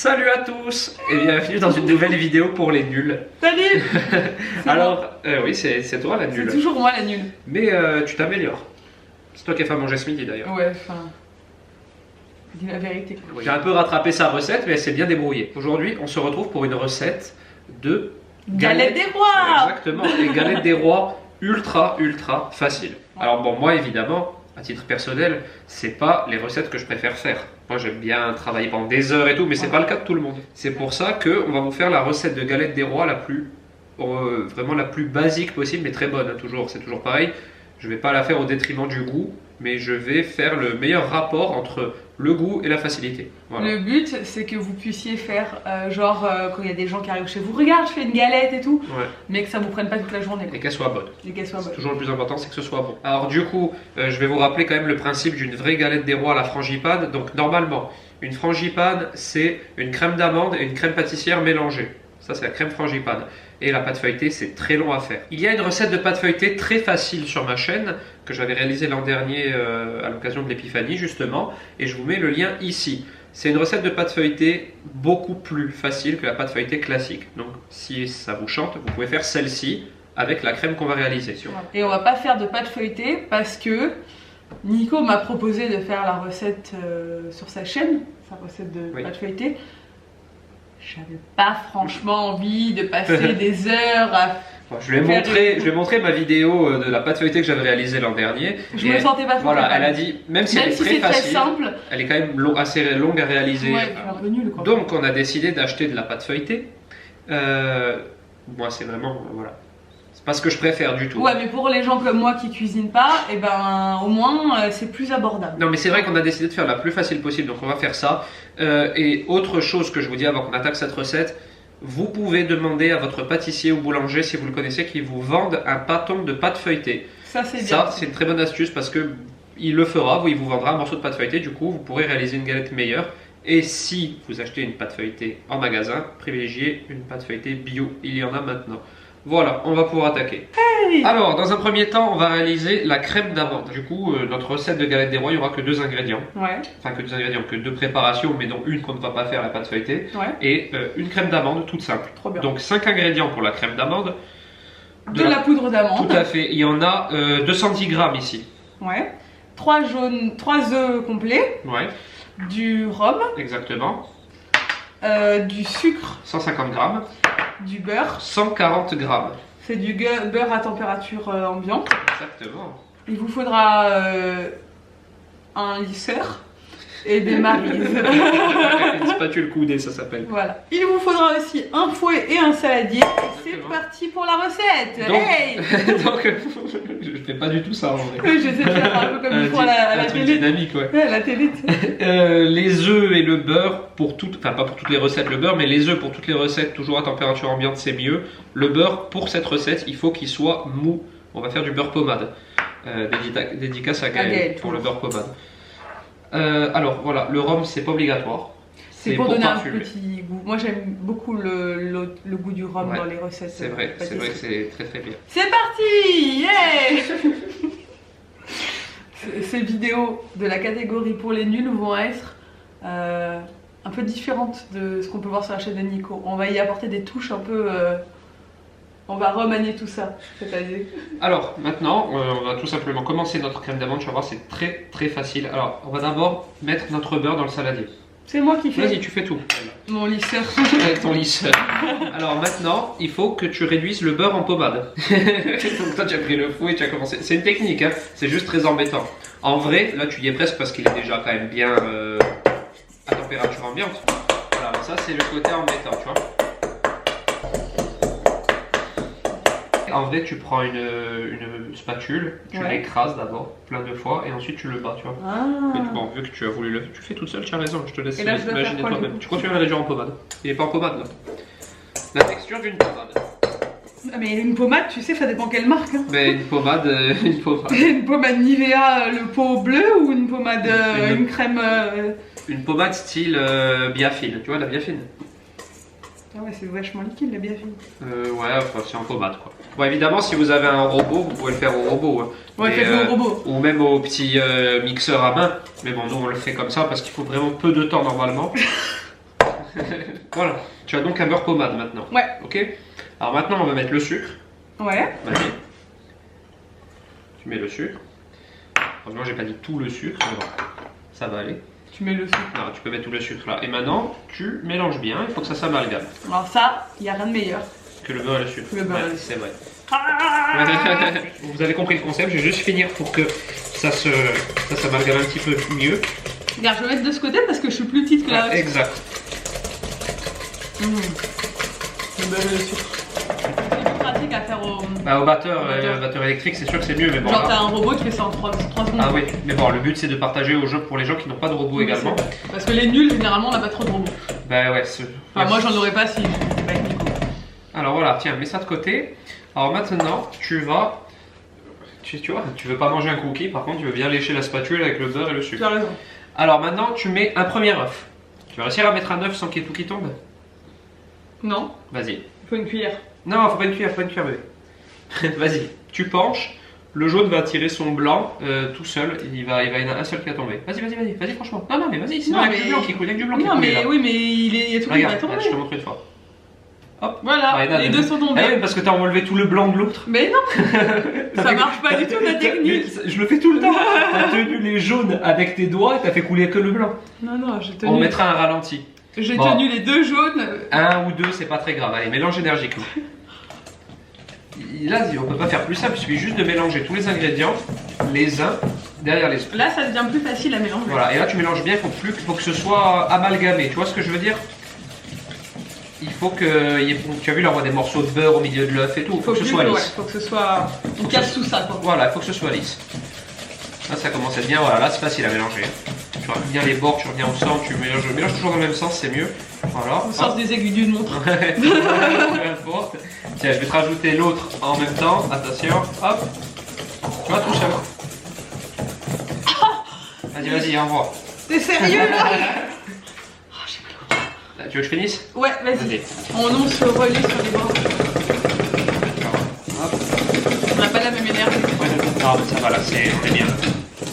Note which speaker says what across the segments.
Speaker 1: Salut à tous et bienvenue dans une nouvelle vidéo pour les nuls.
Speaker 2: Salut.
Speaker 1: Alors, oui, c'est toi la nulle.
Speaker 2: C'est toujours moi la nulle.
Speaker 1: Mais tu t'améliores. C'est toi qui as fait à manger ce midi d'ailleurs.
Speaker 2: Ouais, enfin... Dis la vérité.
Speaker 1: J'ai un peu rattrapé sa recette, mais elle s'est bien débrouillée. Aujourd'hui, on se retrouve pour une recette de...
Speaker 2: Galette des rois.
Speaker 1: Exactement, et galette des rois ultra facile. Alors bon, moi évidemment, à titre personnel, c'est pas les recettes que je préfère faire. Moi j'aime bien travailler pendant des heures et tout, mais c'est pas le cas de tout le monde. C'est pour ça qu'on va vous faire la recette de galette des rois la plus, vraiment la plus basique possible, mais très bonne, hein, toujours. C'est toujours pareil. Je vais pas la faire au détriment du goût, mais je vais faire le meilleur rapport entre le goût et la facilité. Voilà.
Speaker 2: Le but, c'est que vous puissiez faire, quand il y a des gens qui arrivent chez vous, regarde, je fais une galette et tout,
Speaker 1: Ouais.
Speaker 2: mais que ça vous prenne pas toute la journée.
Speaker 1: Et qu'elle soit bonne.
Speaker 2: Et qu'elle soit bonne.
Speaker 1: Toujours le plus important, c'est que ce soit bon. Alors du coup, je vais vous rappeler quand même le principe d'une vraie galette des rois à la frangipane. Donc normalement, une frangipane, c'est une crème d'amande et une crème pâtissière mélangée. Ça, c'est la crème frangipane. Et la pâte feuilletée, c'est très long à faire. Il y a une recette de pâte feuilletée très facile sur ma chaîne, que j'avais réalisée l'an dernier à l'occasion de l'épiphanie, justement. Et je vous mets le lien ici. C'est une recette de pâte feuilletée beaucoup plus facile que la pâte feuilletée classique. Donc, si ça vous chante, vous pouvez faire celle-ci avec la crème qu'on va réaliser.
Speaker 2: Et on va pas faire de pâte feuilletée parce que Nico m'a proposé de faire la recette sur sa chaîne, sa recette de pâte feuilletée. J'avais pas franchement envie de passer des heures à...
Speaker 1: Je lui ai montré ma vidéo de la pâte feuilletée que j'avais réalisée l'an dernier.
Speaker 2: Je me sentais pas trop
Speaker 1: Voilà,
Speaker 2: capable.
Speaker 1: elle a dit, même si elle est très facile,
Speaker 2: simple,
Speaker 1: elle est quand même assez longue à réaliser.
Speaker 2: Ouais, un peu nul, quoi.
Speaker 1: Donc on a décidé d'acheter de la pâte feuilletée. Moi c'est vraiment, voilà, c'est pas ce que je préfère du tout.
Speaker 2: Ouais, mais pour les gens comme moi qui cuisinent pas, et ben au moins c'est plus abordable.
Speaker 1: Non mais c'est vrai qu'on a décidé de faire la plus facile possible, donc on va faire ça. Et autre chose que je vous dis avant qu'on attaque cette recette, vous pouvez demander à votre pâtissier ou boulanger, si vous le connaissez, qu'ils vous vendent un pâton de pâte feuilletée.
Speaker 2: Ça c'est bien.
Speaker 1: Ça c'est une très bonne astuce parce que il le fera, il vous vendra un morceau de pâte feuilletée, du coup vous pourrez réaliser une galette meilleure. Et si vous achetez une pâte feuilletée en magasin, privilégiez une pâte feuilletée bio, il y en a maintenant. Voilà, on va pouvoir attaquer.
Speaker 2: Hey.
Speaker 1: Alors, dans un premier temps, on va réaliser la crème d'amande. Du coup, notre recette de galette des rois, il n'y aura que deux ingrédients.
Speaker 2: Ouais.
Speaker 1: Enfin, que deux préparations, mais dont une qu'on ne va pas faire, la pâte feuilletée.
Speaker 2: Ouais.
Speaker 1: Et une crème d'amande toute simple.
Speaker 2: Trop bien.
Speaker 1: Donc, 5 ingrédients pour la crème d'amande.
Speaker 2: De la poudre d'amande.
Speaker 1: Tout à fait. Il y en a 210 grammes ici.
Speaker 2: Ouais. 3 œufs complets.
Speaker 1: Ouais.
Speaker 2: Du rhum.
Speaker 1: Exactement.
Speaker 2: Du sucre.
Speaker 1: 150 grammes.
Speaker 2: Du beurre.
Speaker 1: 140 grammes.
Speaker 2: C'est du beurre à température ambiante.
Speaker 1: Exactement.
Speaker 2: Il vous faudra un lisseur et des marises.
Speaker 1: Une spatule coudée, ça s'appelle.
Speaker 2: Voilà. Il vous faudra aussi un fouet et un saladier. Et c'est parti pour la recette.
Speaker 1: Donc,
Speaker 2: hey.
Speaker 1: donc je fais pas du tout ça en vrai.
Speaker 2: Oui, j'essaie de faire un peu comme il faut à la
Speaker 1: truc
Speaker 2: télé.
Speaker 1: dynamique, ouais.
Speaker 2: Ouais, à la télé.
Speaker 1: Les œufs et le beurre pour toutes, enfin pas pour toutes les recettes le beurre, mais les œufs pour toutes les recettes toujours à température ambiante c'est mieux. Le beurre pour cette recette il faut qu'il soit mou. On va faire du beurre pommade. Dédicace à Gaël pour le beurre pommade. Alors voilà, le rhum c'est pas obligatoire.
Speaker 2: C'est pour donner
Speaker 1: parfumer.
Speaker 2: un petit goût. Moi j'aime beaucoup le goût du rhum dans les recettes.
Speaker 1: C'est vrai que c'est très bien.
Speaker 2: C'est parti, yeah. Ces vidéos de la catégorie pour les nuls vont être un peu différentes de ce qu'on peut voir sur la chaîne de Nico. On va y apporter des touches un peu... on va remanier tout ça cette année.
Speaker 1: Alors maintenant, on va tout simplement commencer notre crème d'amande. Tu vas voir, c'est très facile. Alors, on va d'abord mettre notre beurre dans le saladier.
Speaker 2: C'est moi qui fais.
Speaker 1: Vas-y, tu fais tout.
Speaker 2: Mon lisseur.
Speaker 1: Ton lisseur. Alors maintenant, il faut que tu réduises le beurre en pommade. Donc toi, tu as pris le fouet et tu as commencé. C'est une technique, hein. C'est juste très embêtant. En vrai, là, tu y es presque parce qu'il est déjà quand même bien à température ambiante. Voilà, ça c'est le côté embêtant, tu vois. En vrai, tu prends une spatule, tu l'écrases d'abord plein de fois et ensuite tu le bats, tu vois.
Speaker 2: Ah.
Speaker 1: Bon, vu que tu as voulu le... Tu fais toute seule, tu as raison, je te laisse
Speaker 2: imaginer
Speaker 1: toi-même. Tu continues à le réduire en pommade. Il n'est pas en pommade là. La texture d'une pommade.
Speaker 2: Ah, mais une pommade, tu sais, ça dépend quelle marque. Hein.
Speaker 1: Mais une pommade, une pommade.
Speaker 2: Une pommade Nivea, le pot bleu ou une pommade, une crème...
Speaker 1: Une pommade style Biafine, tu vois la Biafine.
Speaker 2: Ah ouais, c'est vachement liquide la Biafine.
Speaker 1: Ouais, enfin, c'est en pommade quoi. Bon, évidemment, si vous avez un robot, vous pouvez le faire au robot. Hein.
Speaker 2: Ouais, faites-le au robot.
Speaker 1: Ou même au petit mixeur à main. Mais bon, nous on le fait comme ça parce qu'il faut vraiment peu de temps normalement. Voilà, tu as donc un beurre pommade maintenant.
Speaker 2: Ouais.
Speaker 1: Ok. Alors maintenant, on va mettre le sucre.
Speaker 2: Ouais.
Speaker 1: Vas-y. Tu mets le sucre. Alors, moi, j'ai pas dit tout le sucre, mais bon, ça va aller.
Speaker 2: Tu mets le sucre.
Speaker 1: Non, tu peux mettre tout le sucre là. Et maintenant, tu mélanges bien. Il faut que ça s'amalgame.
Speaker 2: Alors ça, il n'y a rien de meilleur.
Speaker 1: Que le beurre et le sucre.
Speaker 2: Que le beurre et le
Speaker 1: c'est vrai. Vous avez compris le concept. Je vais juste finir pour que ça s'amalgame un petit peu mieux.
Speaker 2: Regarde, je vais mettre de ce côté parce que je suis plus petite que la autre.
Speaker 1: Exact.
Speaker 2: Le beurre et le sucre. C'est plus pratique à faire au...
Speaker 1: Au batteur électrique, c'est sûr que c'est mieux. Mais bon,
Speaker 2: genre, t'as un robot qui fait ça en 3 secondes.
Speaker 1: Ah oui, mais bon, le but c'est de partager au jeu pour les gens qui n'ont pas de robot également.
Speaker 2: Parce que les nuls, généralement, on n'a pas trop de robots.
Speaker 1: Bah ouais.
Speaker 2: Enfin, moi, j'en aurais pas si j'étais pas avec Nico.
Speaker 1: Alors voilà, tiens, mets ça de côté. Alors maintenant, tu vas. Tu vois, tu veux pas manger un cookie, par contre, tu veux bien lécher la spatule avec le beurre et le sucre.
Speaker 2: Tu as raison.
Speaker 1: Alors maintenant, tu mets un premier œuf. Tu vas réussir à mettre un œuf sans qu'il y ait tout qui tombe?
Speaker 2: Non.
Speaker 1: Vas-y.
Speaker 2: Il faut une cuillère.
Speaker 1: Non, faut pas une cuillère, bébé. Vas-y, tu penches. Le jaune va tirer son blanc tout seul. Il va y en a un seul qui va tomber. Vas-y, franchement. Non, mais vas-y, sinon il y a que du blanc qui coule.
Speaker 2: Non, mais oui, mais il y a tout qui va tomber.
Speaker 1: Je te montre une fois. Hop.
Speaker 2: Voilà, les deux sont tombés.
Speaker 1: Ah oui, parce que t'as enlevé tout le blanc de l'autre.
Speaker 2: Mais non. Ça marche pas du tout la technique.
Speaker 1: Je le fais tout le temps. T'as tenu les jaunes avec tes doigts et t'as fait couler que le blanc.
Speaker 2: Non, j'ai tenu.
Speaker 1: On mettra un ralenti.
Speaker 2: J'ai tenu les deux jaunes.
Speaker 1: Un ou deux, c'est pas très grave. Allez, mélange énergiquement. Là, on peut pas faire plus simple. Il suffit juste de mélanger tous les ingrédients les uns derrière les autres.
Speaker 2: Là, ça devient plus facile à mélanger.
Speaker 1: Voilà, et là, tu mélanges bien. Il faut que ce soit amalgamé. Tu vois ce que je veux dire? Il faut que. Tu as vu, là, on voit des morceaux de beurre au milieu de l'œuf et tout. Il faut que ce soit lisse.
Speaker 2: Ouais, faut que ce soit. On casse tout ça, quoi.
Speaker 1: Voilà, il faut que ce soit lisse. Là, ça commence à être bien. Voilà, là, c'est facile à mélanger. Tu reviens bien les bords, tu reviens au centre, tu mélanges toujours dans le même sens, c'est mieux. Voilà.
Speaker 2: Au sens des aiguilles d'une montre.
Speaker 1: Peu importe. Tiens, je vais te rajouter l'autre en même temps. Attention, hop. Tu vois, tout seul. Vas-y, envoie.
Speaker 2: T'es sérieux là?
Speaker 1: Tu veux que je finisse?
Speaker 2: Ouais, vas-y. On se relie sur les bords.
Speaker 1: Hop.
Speaker 2: On n'a pas la même énergie.
Speaker 1: Non, mais ça va là, c'est bien.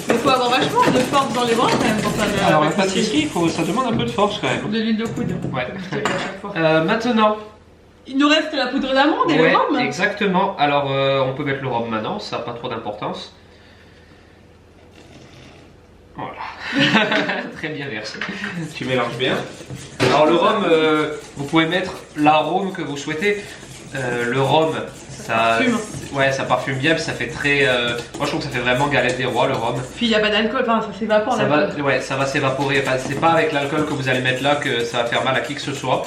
Speaker 2: Il faut avoir vachement de force dans les bras quand même pour faire de
Speaker 1: Alors la pâtisserie, ça demande un peu de force quand même.
Speaker 2: De l'huile de coude.
Speaker 1: Ouais.
Speaker 2: Comme je te dis à chaque fois.
Speaker 1: Maintenant.
Speaker 2: Il nous reste la poudre d'amande et le rhum.
Speaker 1: Exactement. Alors on peut mettre le rhum maintenant, ça n'a pas trop d'importance. Voilà. Très bien versé. Tu mélanges bien. Alors le rhum, vous pouvez mettre l'arôme que vous souhaitez. Le rhum, ça parfume bien, puis ça fait très. Moi je trouve que ça fait vraiment galette des rois le rhum.
Speaker 2: Puis il n'y a pas d'alcool, enfin ça s'évapore.
Speaker 1: Ça va s'évaporer. Enfin, c'est pas avec l'alcool que vous allez mettre là que ça va faire mal à qui que ce soit.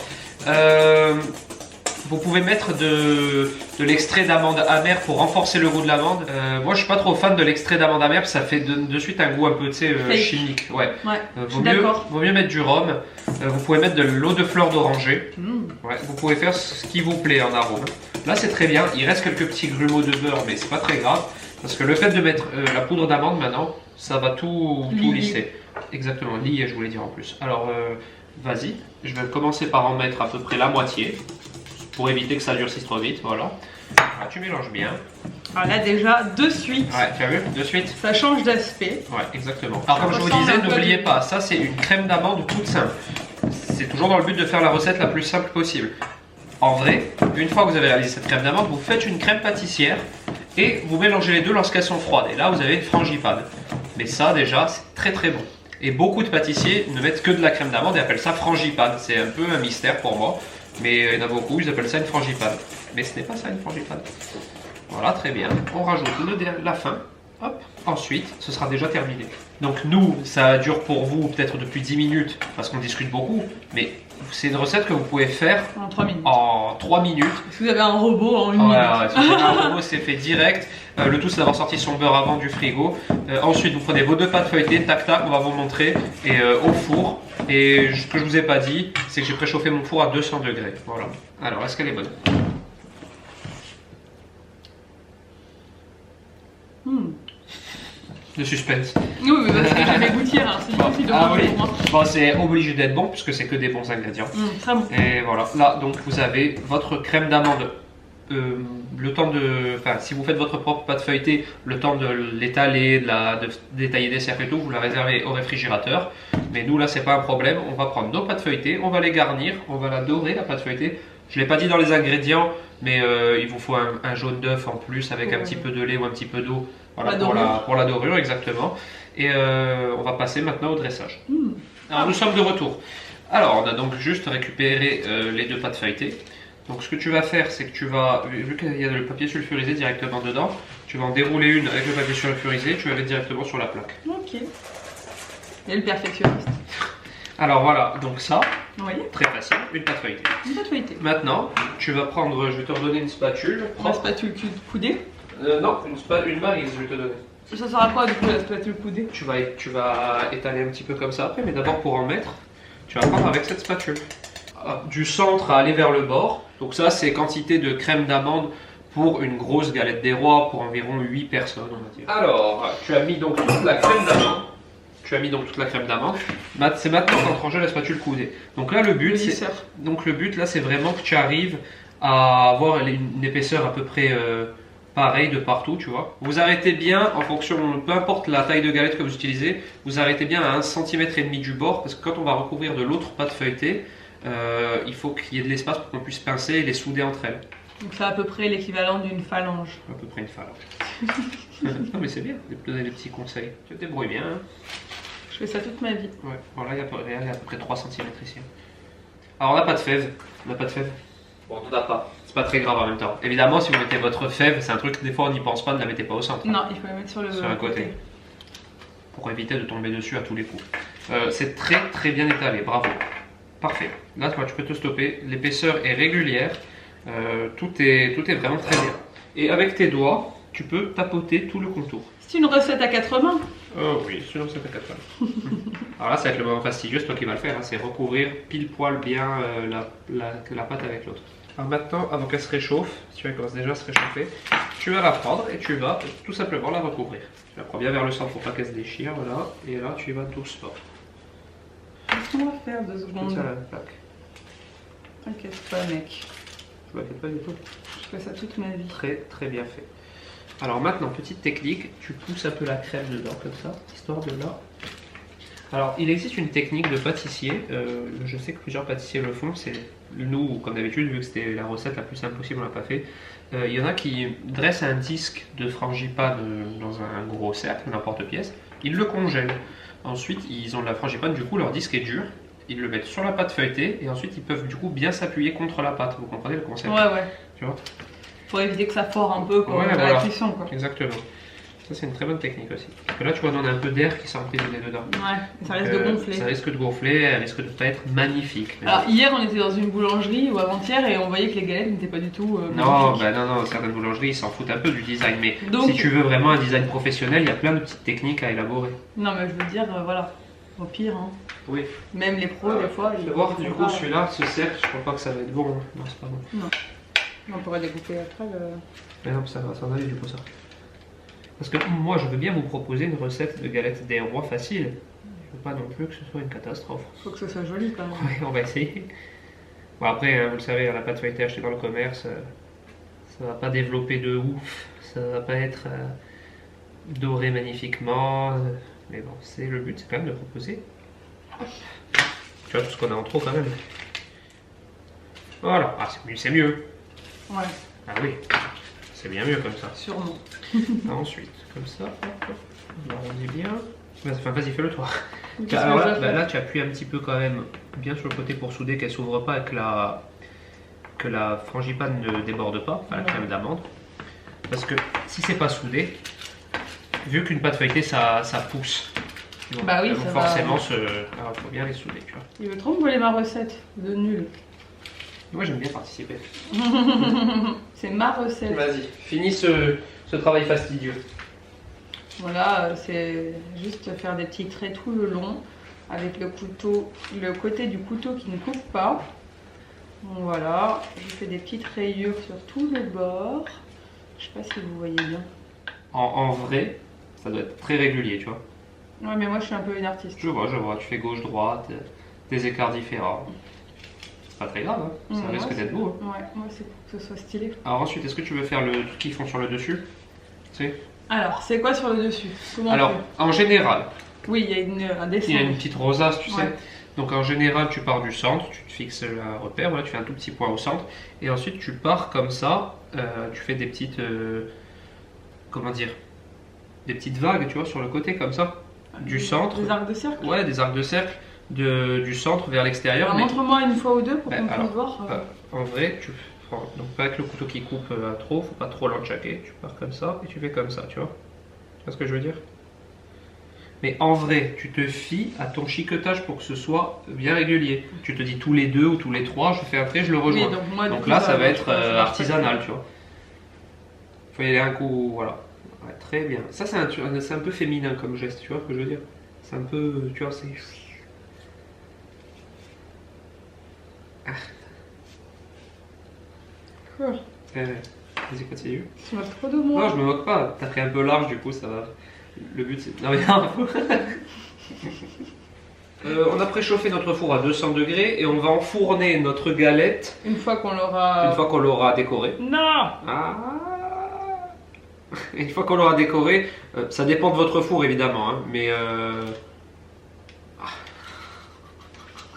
Speaker 1: Vous pouvez mettre de l'extrait d'amande amère pour renforcer le goût de l'amande. Moi je suis pas trop fan de l'extrait d'amande amère parce que ça fait de suite un goût un peu chimique. Ouais. Vaut mieux mettre du rhum. Vous pouvez mettre de l'eau de fleur d'oranger. Ouais, vous pouvez faire ce qui vous plaît en arôme. Là c'est très bien. Il reste quelques petits grumeaux de beurre mais c'est pas très grave. Parce que le fait de mettre la poudre d'amande maintenant, ça va tout lisser. Exactement, lier je voulais dire en plus. Alors vas-y, je vais commencer par en mettre à peu près la moitié. Pour éviter que ça durcisse trop vite, voilà. Ah, tu mélanges bien.
Speaker 2: Alors là déjà, de suite.
Speaker 1: Ouais, tu as vu? De suite.
Speaker 2: Ça change d'aspect.
Speaker 1: Ouais, exactement. Alors comme je vous disais, n'oubliez pas, ça c'est une crème d'amande toute simple. C'est toujours dans le but de faire la recette la plus simple possible. En vrai, une fois que vous avez réalisé cette crème d'amande, vous faites une crème pâtissière et vous mélangez les deux lorsqu'elles sont froides. Et là, vous avez une frangipane. Mais ça déjà, c'est très très bon. Et beaucoup de pâtissiers ne mettent que de la crème d'amande et appellent ça frangipane. C'est un peu un mystère pour moi. Mais il y en a beaucoup, ils appellent ça une frangipane. Mais ce n'est pas ça une frangipane. Voilà, très bien. On rajoute la fin. Hop. Ensuite, ce sera déjà terminé. Donc nous, ça dure pour vous peut-être depuis 10 minutes parce qu'on discute beaucoup. Mais c'est une recette que vous pouvez faire
Speaker 2: en 3 minutes.
Speaker 1: En 3 minutes.
Speaker 2: Si vous avez un robot en 1 minute.
Speaker 1: Ouais, si vous avez un robot, c'est fait direct. Le tout, c'est d'avoir sorti son beurre avant du frigo. Ensuite, vous prenez vos 2 pâtes feuilletées, tac tac, on va vous montrer. Et au four. Et ce que je vous ai pas dit, c'est que j'ai préchauffé mon four à 200 degrés. Voilà. Alors, est-ce qu'elle est bonne? Le suspense.
Speaker 2: Oui, mais parce que j'ai mes gouttières, hein, c'est difficile de manger pour moi.
Speaker 1: Bon, c'est obligé d'être bon puisque c'est que des bons ingrédients.
Speaker 2: Très bon.
Speaker 1: Et voilà, là donc vous avez votre crème d'amande le temps de, enfin, si vous faites votre propre pâte feuilletée, le temps de l'étaler, de détailler des cercles et tout, vous la réservez au réfrigérateur. Mais nous là, c'est pas un problème. On va prendre nos pâtes feuilletées, on va les garnir, on va la dorer la pâte feuilletée. Je l'ai pas dit dans les ingrédients, mais il vous faut un jaune d'œuf en plus avec un petit peu de lait ou un petit peu d'eau, voilà, pour la dorure exactement. Et on va passer maintenant au dressage. Alors nous sommes de retour. Alors on a donc juste récupéré les deux pâtes feuilletées. Donc ce que tu vas faire, c'est que tu vas, vu qu'il y a le papier sulfurisé directement dedans, tu vas en dérouler une avec le papier sulfurisé, tu vas mettre directement sur la plaque.
Speaker 2: Ok. Et le perfectionniste.
Speaker 1: Alors voilà, donc ça,
Speaker 2: Oui.
Speaker 1: très facile, une pâte feuilletée.
Speaker 2: Une pâte feuilletée.
Speaker 1: Maintenant, tu vas prendre, je vais te redonner une spatule.
Speaker 2: La spatule coudée.
Speaker 1: Non, une maryse, je vais te donner.
Speaker 2: Ça sert à quoi du coup la spatule coudée?
Speaker 1: Tu vas étaler un petit peu comme ça après, mais d'abord pour en mettre, tu vas prendre avec cette spatule. Du centre à aller vers le bord. Donc ça, c'est quantité de crème d'amande pour une grosse galette des rois pour environ 8 personnes, on va dire. Alors, tu as mis donc toute la crème d'amande. C'est maintenant d'entranger la spatule coudée. Donc là, le but, là, c'est vraiment que tu arrives à avoir une épaisseur à peu près pareille de partout, tu vois. Vous arrêtez bien en fonction, peu importe la taille de galette que vous utilisez, vous arrêtez bien à 1,5 cm du bord parce que quand on va recouvrir de l'autre pâte feuilletée, il faut qu'il y ait de l'espace pour qu'on puisse pincer et les souder entre elles.
Speaker 2: Donc c'est à peu près l'équivalent d'une phalange.
Speaker 1: À peu près une phalange. Non mais c'est bien de donner des petits conseils. Tu te débrouilles bien. Hein.
Speaker 2: Je fais ça toute ma vie.
Speaker 1: Ouais, voilà, il y a à peu près 3 cm ici. Alors on n'a pas de fève. Bon, on n'en a pas. C'est pas très grave en même temps. Évidemment, si vous mettez votre fève, c'est un truc que des fois on n'y pense pas, ne la mettez pas au centre.
Speaker 2: Non, il faut la mettre sur
Speaker 1: un côté. Pour éviter de tomber dessus à tous les coups. C'est très très bien étalé, bravo. Parfait. Là, toi, tu peux te stopper. L'épaisseur est régulière. Tout est vraiment très bien. Et avec tes doigts, tu peux tapoter tout le contour.
Speaker 2: C'est une recette à 4 mains.
Speaker 1: Oui, c'est une recette à 4 mains. Alors là, ça va être le moment fastidieux, c'est toi qui vas le faire. Hein, c'est recouvrir pile poil bien la pâte avec l'autre. Alors maintenant, avant qu'elle se réchauffe, si tu commences déjà à se réchauffer, tu vas la prendre et tu vas tout simplement la recouvrir. Tu la prends bien vers le centre pour pas qu'elle se déchire, voilà. Et là, tu y vas doucement.
Speaker 2: Qu'est-ce qu'on va faire 2 secondes?
Speaker 1: Comme ça, la plaque.
Speaker 2: T'inquiète pas, mec.
Speaker 1: Je m'inquiète pas du tout.
Speaker 2: Je fais ça toute ma vie.
Speaker 1: Très très bien fait. Alors maintenant, petite technique, tu pousses un peu la crème dedans comme ça, histoire de là. Alors il existe une technique de pâtissier, je sais que plusieurs pâtissiers le font, c'est nous comme d'habitude, vu que c'était la recette la plus simple possible, on l'a pas fait. Il y en a qui dressent un disque de frangipane dans un gros cercle, n'importe pièce, ils le congèlent. Ensuite ils ont de la frangipane, du coup leur disque est dur, ils le mettent sur la pâte feuilletée et ensuite ils peuvent du coup bien s'appuyer contre la pâte, vous comprenez le concept?
Speaker 2: Ouais.
Speaker 1: Tu vois?
Speaker 2: Pour éviter que ça fore un peu quand
Speaker 1: ouais,
Speaker 2: la cuisson. Quoi.
Speaker 1: Exactement. Ça c'est une très bonne technique aussi. Parce que là tu vois, on a un peu d'air qui s'est emprisonné dedans.
Speaker 2: Ouais, ça risque de gonfler.
Speaker 1: Ça risque de gonfler, elle risque de pas être magnifique.
Speaker 2: Alors hier on était dans une boulangerie ou avant-hier et on voyait que les galettes n'étaient pas du tout
Speaker 1: non, certaines boulangeries ils s'en foutent un peu du design. Mais donc, si tu veux vraiment un design professionnel, il y a plein de petites techniques à élaborer.
Speaker 2: Non mais je veux dire, voilà, au pire. Hein.
Speaker 1: Oui.
Speaker 2: Même les pros des fois.
Speaker 1: Je vais voir du coup celui-là, ce cercle, je crois pas que ça va être bon. Non, c'est pas bon.
Speaker 2: Non. On pourrait découper après le...
Speaker 1: Mais non, ça va s'en aller du coup ça. Parce que moi je veux bien vous proposer une recette de galettes des rois facile. Je veux pas non plus que ce soit une catastrophe.
Speaker 2: Faut que ce soit joli quand même.
Speaker 1: Oui, on va essayer. Bon après, hein, vous le savez, la pâte feuilletée achetée dans le commerce, ça va pas développer de ouf. Ça va pas être doré magnifiquement. Mais bon, c'est le but, c'est quand même de proposer. Tu vois tout ce qu'on a en trop quand même. Voilà, ah, c'est mieux.
Speaker 2: Ouais.
Speaker 1: Ah oui, c'est bien mieux comme ça.
Speaker 2: Sûrement.
Speaker 1: Ensuite, comme ça, on arrondit bien. Enfin, vas-y, fais-le toi.
Speaker 2: Alors
Speaker 1: là, tu appuies un petit peu quand même bien sur le côté pour souder qu'elle s'ouvre pas et que la frangipane ne déborde pas, enfin la crème d'amande. Parce que si c'est pas soudé, vu qu'une pâte feuilletée ça pousse. Donc,
Speaker 2: bah oui,
Speaker 1: ça forcément alors il faut bien les souder, tu vois.
Speaker 2: Il veut trop me voler ma recette de nul.
Speaker 1: Moi j'aime bien participer.
Speaker 2: C'est ma recette.
Speaker 1: Vas-y, finis ce travail fastidieux.
Speaker 2: Voilà, c'est juste faire des petits traits tout le long avec le couteau, le côté du couteau qui ne coupe pas. Donc voilà, je fais des petites rayures sur tous les bords. Je sais pas si vous voyez bien.
Speaker 1: En vrai, ça doit être très régulier, tu vois.
Speaker 2: Ouais, mais moi je suis un peu une artiste.
Speaker 1: Je vois, tu fais gauche-droite, des écarts différents. C'est pas très grave, hein. Ça risque d'être beau.
Speaker 2: Hein. Ouais, moi c'est pour que ce soit stylé.
Speaker 1: Alors ensuite, est-ce que tu veux faire le truc qu'ils font sur le dessus?
Speaker 2: Alors, c'est quoi sur le dessus? Comment
Speaker 1: Alors, en général,
Speaker 2: oui, il y a un dessin.
Speaker 1: il y a une petite rosace, tu sais.
Speaker 2: Ouais.
Speaker 1: Donc en général, tu pars du centre, tu te fixes un repère, voilà, tu fais un tout petit point au centre, et ensuite tu pars comme ça, tu fais des petites, comment dire, des petites vagues, tu vois, sur le côté comme ça, du centre.
Speaker 2: Des arcs de cercle.
Speaker 1: Ouais, des arcs de cercle, du centre vers l'extérieur.
Speaker 2: Alors, montre-moi une fois ou deux pour qu'on puisse voir.
Speaker 1: En vrai, tu prends, donc pas avec le couteau qui coupe à trop, faut pas trop l'enchaquer, tu pars comme ça et tu fais comme ça, tu vois. Tu vois ce que je veux dire? Mais en vrai, tu te fies à ton chiquetage pour que ce soit bien régulier. Tu te dis tous les 2 ou tous les 3, je fais un trait, je le rejoins.
Speaker 2: Oui,
Speaker 1: donc là, ça va être artisanal, tu vois. Il faut y aller un coup, voilà. Ouais, très bien. Ça, c'est un peu féminin comme geste, tu vois ce que je veux dire? C'est un peu, tu vois, c'est... Ah.
Speaker 2: Quoi?
Speaker 1: Vas-y, continue.
Speaker 2: Tu m'as trop de moi.
Speaker 1: Non, je me moque pas. T'as pris un peu large, du coup, ça va. Le but, c'est... Non, mais non. On a préchauffé notre four à 200 degrés et on va enfourner notre galette
Speaker 2: une fois qu'on l'aura...
Speaker 1: Une fois qu'on l'aura décorée.
Speaker 2: Non.
Speaker 1: Ah. Une fois qu'on l'aura décorée, ça dépend de votre four évidemment, hein, mais...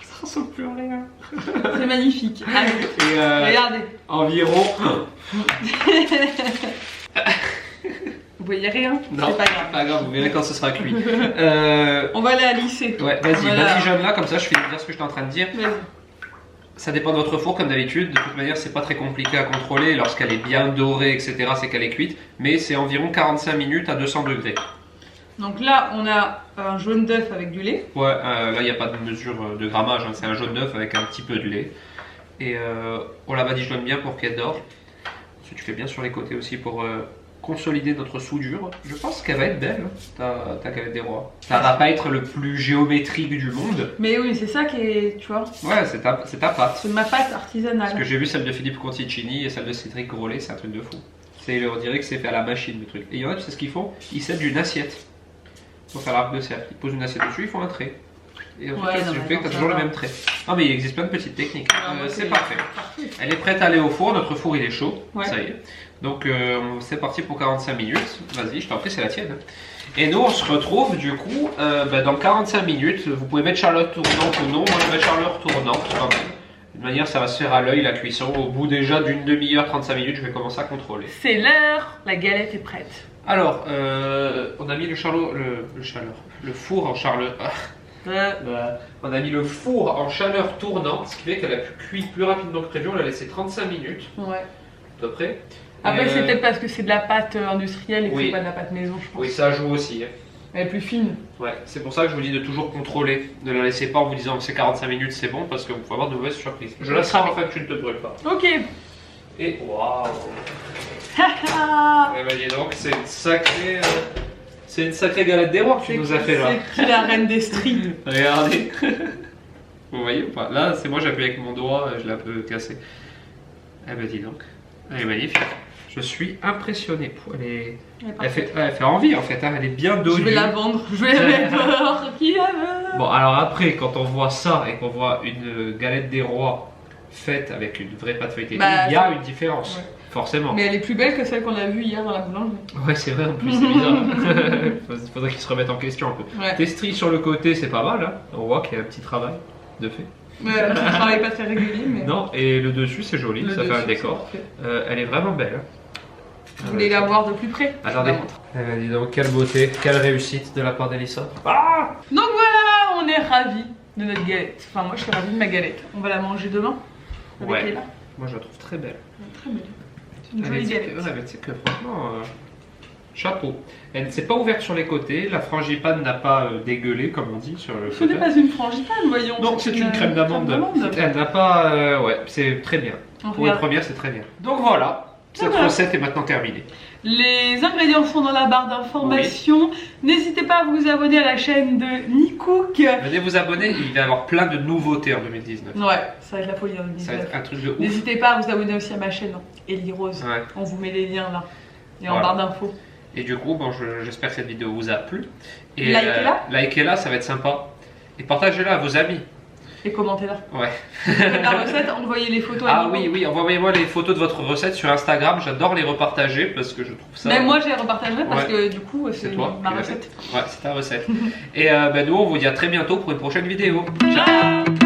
Speaker 1: Ça ressemble plus à rien.
Speaker 2: C'est magnifique. Allez,
Speaker 1: et,
Speaker 2: regardez.
Speaker 1: Environ...
Speaker 2: Vous voyez rien?
Speaker 1: Non,
Speaker 2: c'est
Speaker 1: pas grave, vous verrez quand ce sera cuit.
Speaker 2: On va aller à lycée.
Speaker 1: Ouais, vas-y, badigeonne là, comme ça je finis de dire ce que j'étais en train de dire.
Speaker 2: Vas-y.
Speaker 1: Ça dépend de votre four comme d'habitude. De toute manière, c'est pas très compliqué à contrôler. Lorsqu'elle est bien dorée, etc., c'est qu'elle est cuite. Mais c'est environ 45 minutes à 200 degrés.
Speaker 2: Donc là, on a un jaune d'œuf avec du lait.
Speaker 1: Ouais, là, il n'y a pas de mesure de grammage. Hein. C'est un jaune d'œuf avec un petit peu de lait. Et on la badigeonne bien pour qu'elle dore. Ensuite, tu fais bien sur les côtés aussi pour consolider notre soudure. Je pense qu'elle va être belle, ta galette des rois. Ça va pas être le plus géométrique du monde.
Speaker 2: Mais oui, c'est ça qui est, tu vois.
Speaker 1: Ouais, c'est ta pâte.
Speaker 2: C'est ma pâte artisanale.
Speaker 1: Parce que j'ai vu celle de Philippe Conticini et celle de Cédric Grolet, c'est un truc de fou. On dirait que c'est fait à la machine le truc. Et il y en a, tu sais ce qu'ils font? Ils cèdent d'une assiette. Pour faire l'arc de cercle. Ils posent une assiette dessus, ils font un trait. Et ensuite, je fais que tu as toujours le même trait. Non, mais il existe plein de petites techniques. C'est parfait. Elle est prête à aller au four. Notre four, il est chaud. Ouais. Ça y est. Donc, c'est parti pour 45 minutes. Vas-y, je t'en prie, c'est la tienne. Et nous, on se retrouve du coup dans 45 minutes. Vous pouvez mettre charlotte tournante ou non. Moi, je vais mettre charlotte tournante. De toute manière, ça va se faire à l'œil la cuisson. Au bout déjà d'une demi-heure, 35 minutes, je vais commencer à contrôler.
Speaker 2: C'est l'heure. La galette est prête.
Speaker 1: Alors, on a mis le four en chaleur. On a mis le four en chaleur tournante, ce qui fait qu'elle a pu cuire plus rapidement que prévu. On l'a laissé 35 minutes.
Speaker 2: Ouais.
Speaker 1: À peu près.
Speaker 2: Après, c'est peut-être parce que c'est de la pâte industrielle et que
Speaker 1: oui.
Speaker 2: c'est pas de la pâte maison, je pense.
Speaker 1: Oui, ça joue aussi. Hein.
Speaker 2: Elle est plus fine.
Speaker 1: Ouais, c'est pour ça que je vous dis de toujours contrôler. Ne la laissez pas en vous disant que c'est 45 minutes, c'est bon, parce que vous pouvez avoir de mauvaises surprises. Je la sens enfin que tu ne te brûles pas.
Speaker 2: Ok.
Speaker 1: Et waouh. Eh ben, dis donc, c'est une sacrée galette des rois que tu nous as fait là.
Speaker 2: C'est qui la reine des streams?
Speaker 1: Regardez. Vous voyez ou pas? Là, c'est moi, j'appuie avec mon doigt, je l'ai un peu cassé. Eh ben, dis donc. Elle est magnifique. Je suis impressionné. Elle fait envie en fait, hein. Elle est bien donnée.
Speaker 2: Je vais la vendre, je vais la mettre dehors. Qui la veut?
Speaker 1: Bon, alors après, quand on voit ça et qu'on voit une galette des rois faite avec une vraie pâte feuilletée, il y a une différence. Ouais. Forcément.
Speaker 2: Mais elle est plus belle que celle qu'on a vue hier dans la boulangerie.
Speaker 1: Ouais, c'est vrai, en plus, c'est bizarre. Il faudrait qu'ils se remettent en question un peu. Ouais. Tes stries sur le côté, c'est pas mal, hein. On voit qu'il y a un petit travail de fait.
Speaker 2: Ouais, je ne travaille pas très régulier. Mais...
Speaker 1: Non, et le dessus, c'est joli, ça fait un décor. Elle est vraiment belle. Hein.
Speaker 2: Vous voulez la voir de plus près?
Speaker 1: Attendez. Dis donc, quelle beauté, quelle réussite de la part d'Elissa. Ah!
Speaker 2: Donc voilà, on est ravis de notre galette. Enfin, moi, je suis ravie de ma galette. On va la manger demain.
Speaker 1: Avec Léla. Moi, je la trouve très belle.
Speaker 2: Très belle. Une jolie galette.
Speaker 1: Ouais, mais tu sais que franchement, chapeau. Elle ne s'est pas ouverte sur les côtés. La frangipane n'a pas dégueulé, comme on dit, sur le côté.
Speaker 2: Ce n'est pas une frangipane, voyons.
Speaker 1: Non, c'est une crème d'amande. Elle n'a pas... ouais, c'est très bien. Pour une première, c'est très bien. Donc voilà. Cette recette est maintenant terminée.
Speaker 2: Les ingrédients sont dans la barre d'information. Oui. N'hésitez pas à vous abonner à la chaîne de Nicook.
Speaker 1: Venez vous abonner, il va y avoir plein de nouveautés en 2019.
Speaker 2: Ouais, ça va être la folie en 2019.
Speaker 1: Ça va être un truc de ouf.
Speaker 2: N'hésitez pas à vous abonner aussi à ma chaîne, Ellie Rose. Ouais. On vous met les liens là. Et en barre d'infos.
Speaker 1: Et du coup, bon, j'espère que cette vidéo vous a plu. Et
Speaker 2: likez-la.
Speaker 1: Likez-la, ça va être sympa. Et partagez-la à vos amis.
Speaker 2: Et commentez-la.
Speaker 1: Ouais.
Speaker 2: La recette, envoyez les photos.
Speaker 1: Ah oui, oui, envoyez-moi les photos de votre recette sur Instagram. J'adore les repartager parce que je trouve ça.
Speaker 2: Même moi, je les repartagerai parce que du coup, c'est ma recette.
Speaker 1: Ouais, c'est ta recette. Et nous, on vous dit à très bientôt pour une prochaine vidéo.
Speaker 2: Ciao.